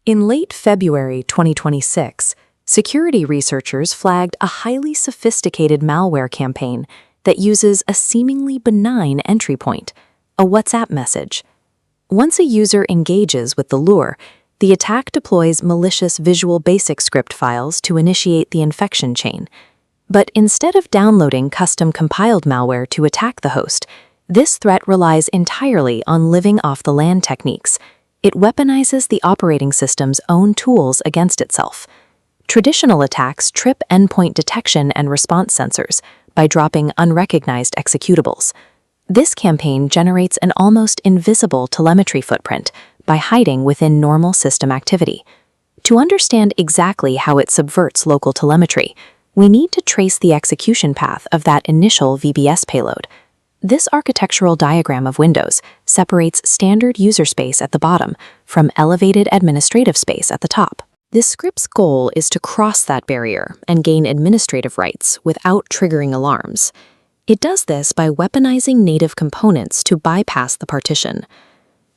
In late February 2026, security researchers flagged a highly sophisticated malware campaign that uses a seemingly benign entry point, a WhatsApp message. Once a user engages with the lure, the attack deploys malicious Visual Basic script files to initiate the infection chain. But instead of downloading custom compiled malware to attack the host, this threat relies entirely on living off the land techniques. It weaponizes the operating system's own tools against itself. Traditional attacks trip endpoint detection and response sensors by dropping unrecognized executables. This campaign generates an almost invisible telemetry footprint by hiding within normal system activity. To understand exactly how it subverts local telemetry, we need to trace the execution path of that initial VBS payload. This architectural diagram of Windows separates standard user space at the bottom from elevated administrative space at the top. This script's goal is to cross that barrier and gain administrative rights without triggering alarms. It does this by weaponizing native components to bypass the partition.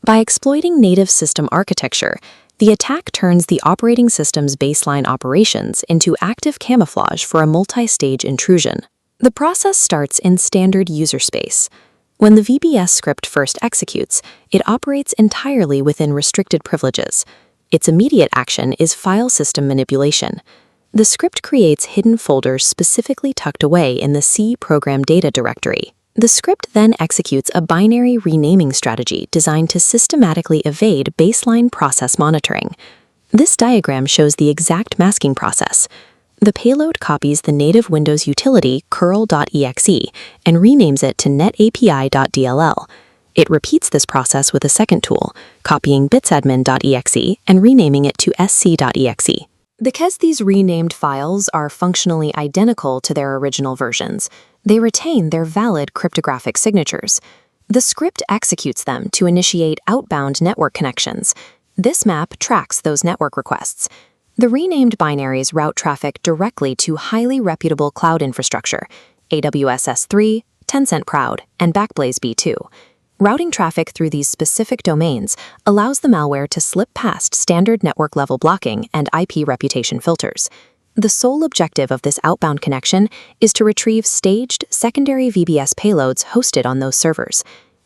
By exploiting native system architecture, the attack turns the operating system's baseline operations into active camouflage for a multi-stage intrusion. The process starts in standard user space. When the VBS script first executes, it operates entirely within restricted privileges. Its immediate action is file system manipulation. The script creates hidden folders specifically tucked away in the C program data directory. The script then executes a binary renaming strategy designed to systematically evade baseline process monitoring. This diagram shows the exact masking process. The payload copies the native Windows utility curl.exe and renames it to netapi.dll. It repeats this process with a second tool, copying bitsadmin.exe and renaming it to sc.exe. Because these renamed files are functionally identical to their original versions, they retain their valid cryptographic signatures. The script executes them to initiate outbound network connections. This map tracks those network requests. The renamed binaries route traffic directly to highly reputable cloud infrastructure, AWS S3, Tencent Crowd, and Backblaze B2. Routing traffic through these specific domains allows the malware to slip past standard network-level blocking and IP reputation filters. The sole objective of this outbound connection is to retrieve staged secondary VBS payloads hosted on those servers.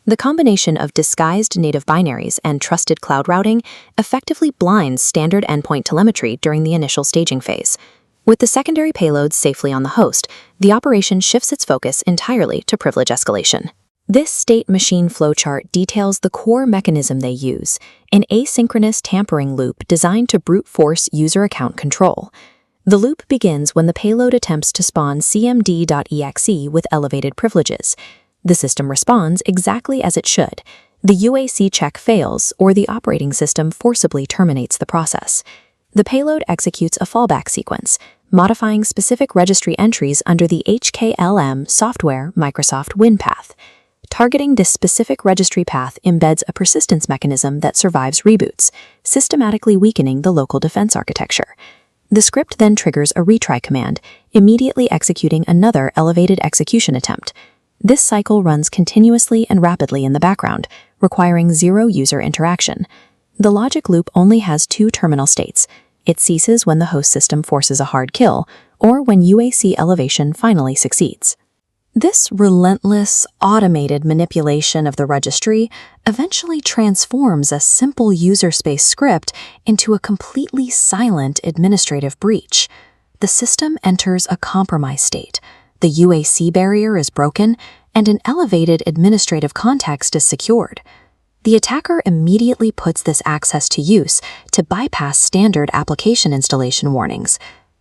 The combination of disguised native binaries and trusted cloud routing effectively blinds standard endpoint telemetry during the initial staging phase. With the secondary payloads safely on the host, the operation shifts its focus entirely to privilege escalation. This state-machine flowchart details the core mechanism they use, an asynchronous tampering loop designed to brute force user account control. The loop begins when the payload attempts to spawn cmd.exe with elevated privileges. The system responds exactly as it should. The UAC check fails, or the operating system forcibly terminates the process. The payload executes a fallback sequence, modifying specific registry entries under the HKLM software Microsoft Win path. Targeting this specific registry path embeds a persistence mechanism that survives reboots, systematically weakening the local defense architecture. The script then triggers a retry command, immediately executing another elevated execution attempt. This cycle runs continuously and rapidly in the background, requiring zero user interaction. The logic loop only has two terminal states. It ceases when the host system forces a hard kill, or when UAC elevation finally succeeds. This relentless, automated manipulation of the registry eventually transforms a simple user space script into a completely silent administrative breach. The system enters a compromise state. The UAC barrier is broken, and an elevated administrative context is secured. The attacker immediately puts this access to use to bypass standard application installation warnings.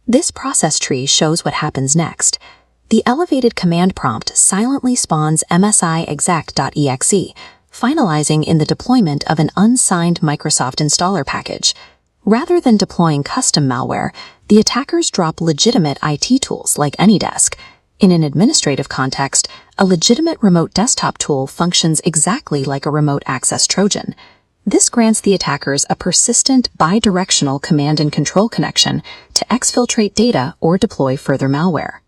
This process tree shows what happens next. The elevated command prompt silently spawns msiexec.exe, finalizing in the deployment of an unsigned Microsoft installer package. Rather than deploying custom malware, the attackers drop legitimate IT tools like AnyDesk. In an administrative context, a legitimate remote desktop tool functions exactly like a remote access Trojan. This grants the attackers a persistent bidirectional command and control connection to exfiltrate data or deploy further malware.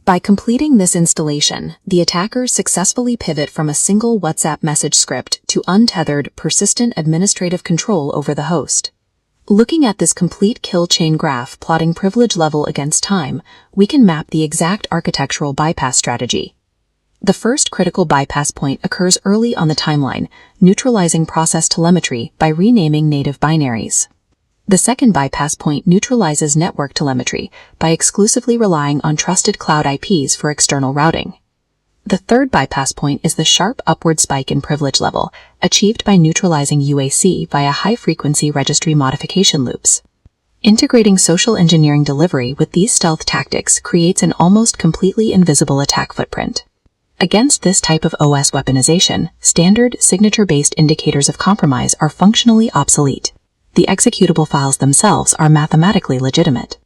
By completing this installation, the attackers successfully pivot from a single WhatsApp message script to untethered, persistent administrative control over the host. Looking at this complete kill chain graph plotting privilege level against time, we can map the exact architectural bypass strategy. The first critical bypass point occurs early on the timeline, neutralizing process telemetry by renaming native binaries. The second bypass point neutralizes network telemetry by exclusively relying on trusted cloud IPs for external routing. The third bypass point is the sharp upward spike in privilege level, achieved by neutralizing UAC via high-frequency registry modification loops. Integrating social engineering delivery with these stealth tactics creates an almost completely invisible attack footprint. Against this type of OS weaponization, standard signature-based indicators of compromise are functionally obsolete. The executable files themselves are mathematically legitimate.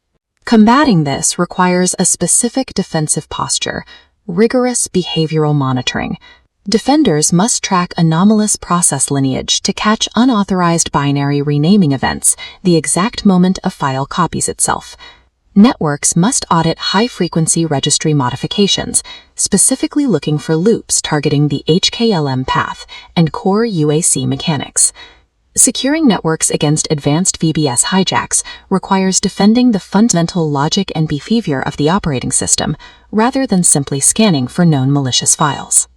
Combating this requires a specific defensive posture, rigorous behavioral monitoring. Defenders must track anomalous process lineage to catch unauthorized binary renaming events the exact moment a file copies itself. Networks must audit high-frequency registry modifications, specifically looking for loops targeting the HKLM path and core UAC mechanics. Securing networks against advanced VBS hijacks requires defending the fundamental logic and behavior of the operating system, rather than simply scanning for known malicious files.